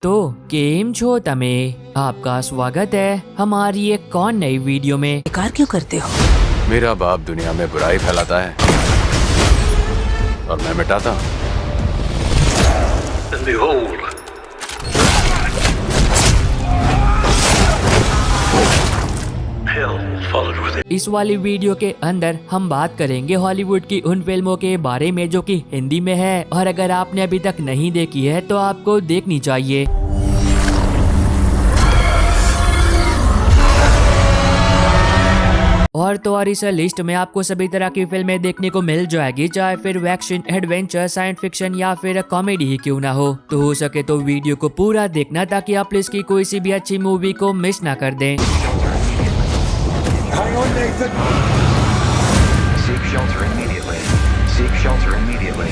तो केम छो तमे आपका स्वागत है हमारी एक कौन नई वीडियो में। बेकार क्यों करते हो? मेरा बाप दुनिया में बुराई फैलाता है और मैं मिटाता हूँ। And behold, hell followed with it. इस वाली वीडियो के अंदर हम बात करेंगे हॉलीवुड की उन फिल्मों के बारे में जो कि हिंदी में है, और अगर आपने अभी तक नहीं देखी है तो आपको देखनी चाहिए। और तो और इस लिस्ट में आपको सभी तरह की फिल्में देखने को मिल जाएगी, चाहे फिर एक्शन, एडवेंचर, साइंस फिक्शन या फिर कॉमेडी ही क्यों ना हो। तो हो सके तो वीडियो को पूरा देखना ताकि आप लिस्ट की कोई सी भी अच्छी मूवी को मिस ना कर दें। Hang on, Nathan. Seek shelter immediately. Seek shelter immediately.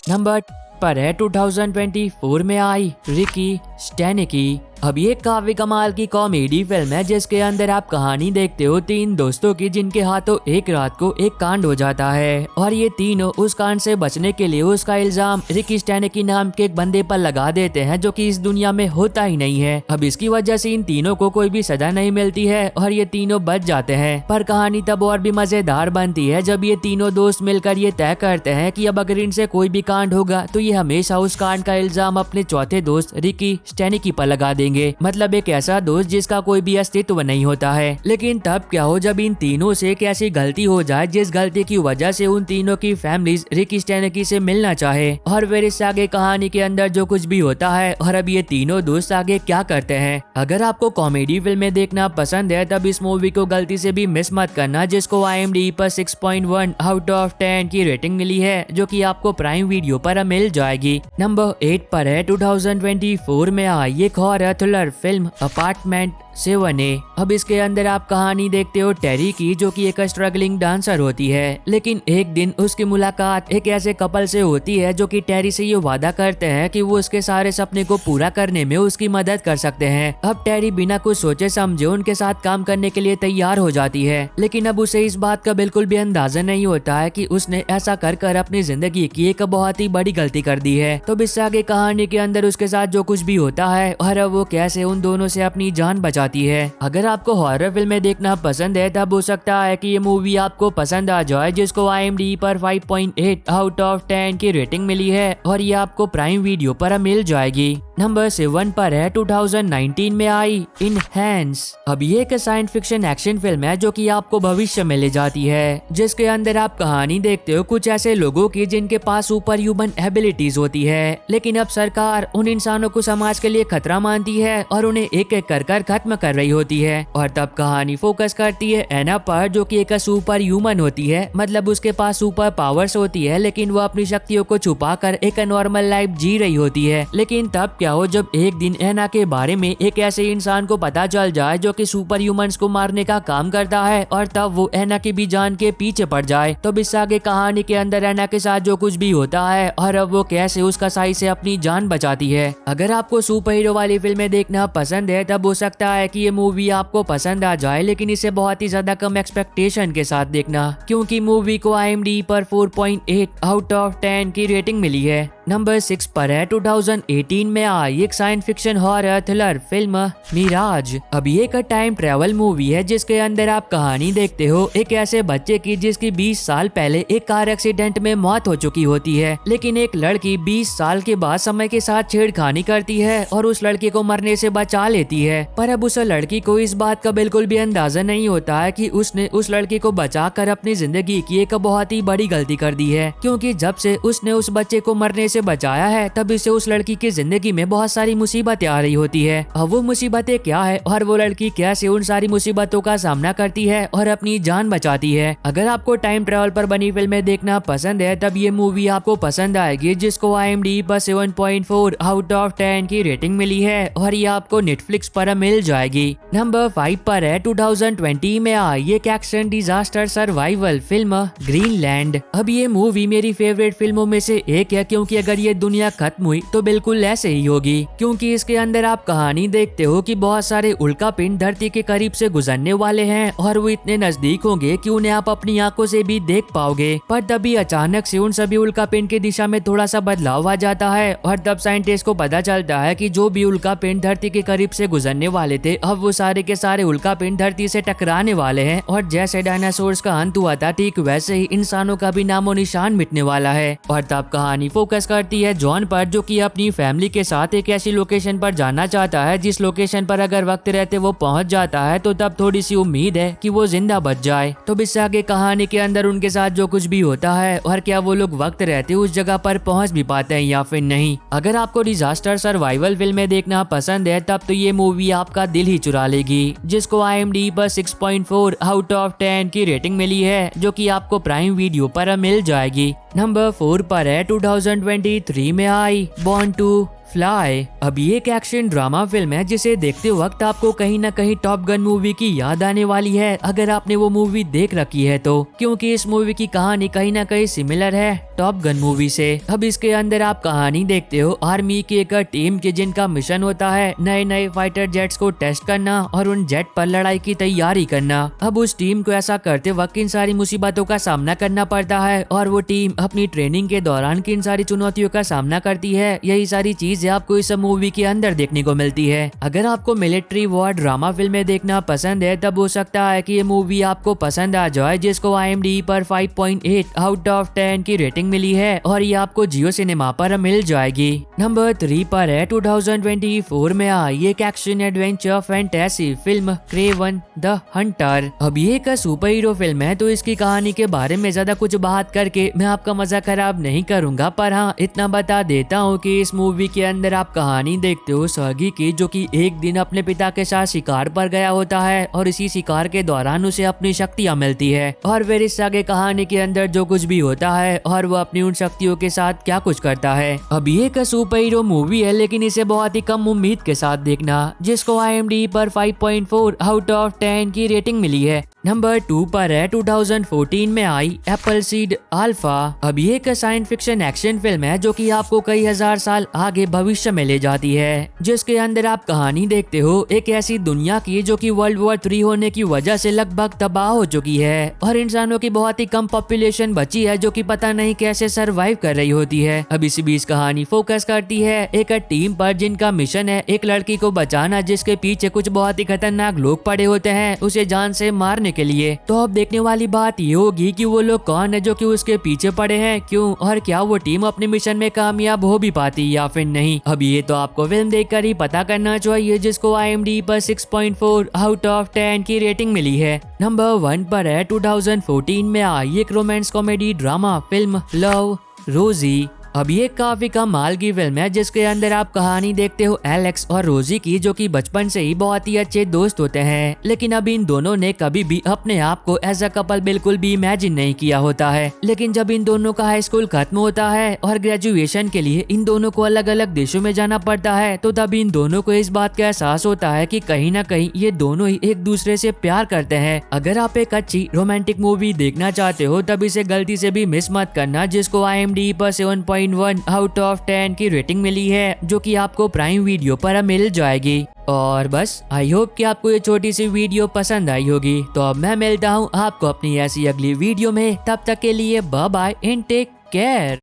Number पर है 2024 में आई रिकी स्टैनिकी। अब ये काफी कमाल की कॉमेडी फिल्म है जिसके अंदर आप कहानी देखते हो तीन दोस्तों की जिनके हाथों एक रात को एक कांड हो जाता है, और ये तीनों उस कांड से बचने के लिए उसका इल्जाम रिकी स्टैनिकी नाम के एक बंदे पर लगा देते हैं जो कि इस दुनिया में होता ही नहीं है। अब इसकी वजह से इन तीनों को कोई भी सजा नहीं मिलती है और ये तीनों बच जाते हैं। पर कहानी तब और भी मजेदार बनती है जब ये तीनों दोस्त मिलकर ये तय करते हैं कि अब अगर इनसे कोई भी कांड होगा तो ये हमेशा उस कांड का इल्जाम अपने चौथे दोस्त रिकी स्टैनिकी पर लगा देंगे। मतलब एक ऐसा दोस्त जिसका कोई भी अस्तित्व नहीं होता है। लेकिन तब क्या हो जब इन तीनों से एक ऐसी गलती हो जाए जिस गलती की वजह से उन तीनों की फैमिलीज रिकी स्टैनिकी से मिलना चाहे, और फिर इससे आगे कहानी के अंदर जो कुछ भी होता है और अब ये तीनों दोस्त आगे क्या करते हैं। अगर आपको कॉमेडी फिल्में देखना पसंद है तब इस मूवी को गलती से भी मिस मत करना, जिसको IMDb पर 6.1 आउट ऑफ 10 की रेटिंग मिली है जो कि आपको प्राइम वीडियो पर मिल जाएगी। नंबर 8 पर है 2024 में आई एक horror thriller film apartment 7A। अब इसके अंदर आप कहानी देखते हो टेरी की जो कि एक स्ट्रगलिंग डांसर होती है, लेकिन एक दिन उसकी मुलाकात एक ऐसे कपल से होती है जो कि टेरी से ये वादा करते हैं कि वो उसके सारे सपने को पूरा करने में उसकी मदद कर सकते हैं। अब टेरी बिना कुछ सोचे समझे उनके साथ काम करने के लिए तैयार हो जाती है, लेकिन अब उसे इस बात का बिल्कुल भी अंदाजा नहीं होता है कि उसने ऐसा कर अपनी जिंदगी की एक बहुत ही बड़ी गलती कर दी है। तो इससे आगे कहानी के अंदर उसके साथ जो कुछ भी होता है और अब वो कैसे उन दोनों से अपनी जान बचाती है। अगर आपको हॉरर फिल्में देखना पसंद है तब हो सकता है कि ये मूवी आपको पसंद आ जाए, जिसको IMDb पर 5.8 आउट ऑफ 10 की रेटिंग मिली है और ये आपको प्राइम वीडियो पर मिल जाएगी। नंबर 7 पर है 2019 में आई इनहैंस। अब ये एक साइंस फिक्शन एक्शन फिल्म है जो कि आपको भविष्य में ले जाती है, जिसके अंदर आप कहानी देखते हो कुछ ऐसे लोगों की जिनके पास सुपर ह्यूमन एबिलिटीज होती है, लेकिन अब सरकार उन इंसानों को समाज के लिए खतरा मानती है और उन्हें एक एक कर खत्म कर रही होती है। और तब कहानी फोकस करती है एना पर जो कि एक सुपर ह्यूमन होती है, मतलब उसके पास सुपर पावर्स होती है लेकिन वो अपनी शक्तियों को छुपाकर एक नॉर्मल लाइफ जी रही होती है। लेकिन तब क्या हो जब एक दिन एना के बारे में एक ऐसे इंसान को पता चल जाए जो कि सुपर ह्यूमंस को मारने का काम करता है, और तब वो एना की भी जान के पीछे पड़ जाए। तो इससे आगे कहानी के अंदर एना के साथ जो कुछ भी होता है और अब वो कैसे उसका साई से अपनी जान बचाती है। अगर आपको सुपर हीरो वाली फिल्में देखना पसंद है तब हो सकता है कि ये मूवी आपको पसंद आ जाए, लेकिन इसे बहुत ही ज्यादा कम एक्सपेक्टेशन के साथ देखना, क्योंकि मूवी को IMDb पर 4.8 आउट ऑफ 10 की रेटिंग मिली है। नंबर 6 पर है 2018 में आई एक science fiction horror thriller film Mirage. अब ये एक टाइम ट्रेवल मूवी है जिसके अंदर आप कहानी देखते हो एक ऐसे बच्चे की जिसकी 20 साल पहले एक कार एक्सीडेंट में मौत हो चुकी होती है, लेकिन एक लड़की 20 साल के बाद समय के साथ छेड़खानी करती है और उस लड़के को मरने से बचा लेती है। पर अब उस लड़की को इस बात का बिल्कुल भी अंदाजा नहीं होता है कि उसने उस लड़के को बचाकर अपनी जिंदगी की एक बहुत ही बड़ी गलती कर दी है, क्योंकि जब से उसने उस बच्चे को मरने से बचाया है तब से उस लड़की की जिंदगी में बहुत सारी मुसीबतें आ रही होती है। अब वो मुसीबतें क्या है और वो लड़की कैसे उन सारी मुसीबतों का सामना करती है और अपनी जान बचाती है। अगर आपको टाइम ट्रेवल पर बनी फिल्में देखना पसंद है तब ये मूवी आपको पसंद आएगी, जिसको IMDb पर 7.4 आउट ऑफ 10 की रेटिंग मिली है और ये आपको नेटफ्लिक्स पर मिल जाएगी। नंबर 5 पर है 2020 में आई एक action disaster survival film Greenland. अब ये मूवी मेरी फेवरेट फिल्मों में से एक है, क्योंकि अगर ये दुनिया खत्म हुई तो बिल्कुल ऐसे ही होगी, क्योंकि इसके अंदर आप कहानी देखते हो कि बहुत सारे उल्कापिंड धरती के करीब से गुजरने वाले हैं और वो इतने नजदीक होंगे कि उन्हें आप अपनी आंखों से भी देख पाओगे। पर तभी अचानक से उन सभी उल्कापिंड की दिशा में थोड़ा सा बदलाव आ जाता है और तब साइंटिस्ट को पता चलता है कि जो भी उल्कापिंड धरती के करीब से गुजरने वाले थे, अब वो सारे के सारे उल्कापिंड धरती से टकराने वाले हैं और जैसे डायनासोर्स का अंत हुआ था, ठीक वैसे ही इंसानों का भी नामो निशान मिटने वाला है। और तब कहानी फोकस करती है जॉन पर, जो कि अपनी फैमिली के साथ एक ऐसी लोकेशन पर जाना चाहता है जिस लोकेशन पर अगर वक्त रहते वो पहुंच जाता है तो तब थोड़ी सी उम्मीद है कि वो जिंदा बच जाए। तो इससे आगे कहानी के अंदर उनके साथ जो कुछ भी होता है और क्या वो लोग वक्त रहते उस जगह पर पहुंच भी पाते हैं या फिर नहीं। अगर आपको डिजास्टर सर्वाइवल फिल्में देखना पसंद है तब तो ये मूवी आपका दिल ही चुरा लेगी, जिसको IMDb पर 6.4 आउट ऑफ 10 की रेटिंग मिली है, जो कि आपको प्राइम वीडियो पर मिल जाएगी। नंबर 4 पर है 2023 में आई बॉर्न टू फ्लाई। अब ये एक एक्शन ड्रामा फिल्म है जिसे देखते वक्त आपको कहीं ना कहीं टॉप गन मूवी की याद आने वाली है, अगर आपने वो मूवी देख रखी है तो, क्योंकि इस मूवी की कहानी कहीं ना कहीं सिमिलर है टॉप गन मूवी से। अब इसके अंदर आप कहानी देखते हो आर्मी की एक टीम के जिनका मिशन होता है नए नए फाइटर जेट्स को टेस्ट करना और उन जेट पर लड़ाई की तैयारी करना। अब उस टीम को ऐसा करते वक्त इन सारी मुसीबतों का सामना करना पड़ता है और वो टीम अपनी ट्रेनिंग के दौरान किन सारी चुनौतियों का सामना करती है, यही सारी चीजें आपको इस मूवी के अंदर देखने को मिलती है। अगर आपको मिलिट्री वॉर ड्रामा फिल्में देखना पसंद है तब हो सकता है कि ये मूवी आपको पसंद आ जाए, जिसको IMDb पर 5.8 आउट ऑफ 10 की रेटिंग मिली है और ये आपको जियो सिनेमा पर मिल जाएगी। नंबर 3 पर है 2024 में आई एक action adventure fantasy film Kraven the Hunter. अब ये एक सुपर हीरो फिल्म है तो इसकी कहानी के बारे में ज्यादा कुछ बात करके मैं आपका मजा खराब नहीं करूंगा, पर हाँ इतना बता देता हूँ कि इस मूवी के अंदर आप कहानी देखते हो सर्गी की, जो कि एक दिन अपने पिता के साथ शिकार पर गया होता है और इसी शिकार के दौरान उसे अपनी शक्तियां मिलती है और फिर इस आगे कहानी के अंदर जो कुछ भी होता है और वो अपनी उन शक्तियों के साथ क्या कुछ करता है। अब ये एक सुपर हीरो मूवी है लेकिन इसे बहुत ही कम उम्मीद के साथ देखना, जिसको IMDb पर 5.4 आउट ऑफ 10 की रेटिंग मिली है। नंबर 2 पर है 2014 में आई एप्पलसीड अल्फा। अब ये एक साइंस फिक्शन एक्शन फिल्म है जो कि आपको कई हजार साल आगे भविष्य में ले जाती है, जिसके अंदर आप कहानी देखते हो एक ऐसी दुनिया की जो कि वर्ल्ड वॉर 3 होने की वजह से लगभग तबाह हो चुकी है और इंसानों की बहुत ही कम पॉपुलेशन बची है जो कि पता नहीं कैसे सरवाइव कर रही होती है। अब इसी बीच कहानी फोकस करती है एक टीम पर जिनका मिशन है एक लड़की को बचाना, जिसके पीछे कुछ बहुत ही खतरनाक लोग पड़े होते हैं उसे जान से मारने के लिए। तो अब देखने वाली बात ये होगी कि वो लोग कौन है जो कि उसके पीछे पड़े हैं, क्यों और क्या वो टीम अपने मिशन में कामयाब हो भी पाती या फिर नहीं। अब ये तो आपको फिल्म देखकर ही पता करना चाहिए, जिसको IMDb पर 6.4 आउट ऑफ 10 की रेटिंग मिली है। नंबर 1 पर है 2014 में आई एक romance comedy drama film love रोजी। अब ये काफी कमाल की फिल्म है जिसके अंदर आप कहानी देखते हो एलेक्स और रोजी की, जो कि बचपन से ही बहुत ही अच्छे दोस्त होते हैं, लेकिन अब इन दोनों ने कभी भी अपने आप को एज अ कपल बिल्कुल भी इमेजिन नहीं किया होता है। लेकिन जब इन दोनों का हाई स्कूल खत्म होता है और ग्रेजुएशन के लिए इन दोनों को अलग अलग देशों में जाना पड़ता है, तो तब इन दोनों को इस बात का एहसास होता है कि कहीं ना कहीं ये दोनों ही एक दूसरे से प्यार करते हैं। अगर आप एक अच्छी रोमांटिक मूवी देखना चाहते हो तब इसे गलती से भी मिस मत करना, जिसको IMDb पर 7.1 आउट ऑफ 10 की रेटिंग मिली है, जो कि आपको प्राइम वीडियो पर मिल जाएगी। और बस आई होप कि आपको ये छोटी सी वीडियो पसंद आई होगी। तो अब मैं मिलता हूँ आपको अपनी ऐसी अगली वीडियो में, तब तक के लिए bye bye and take care.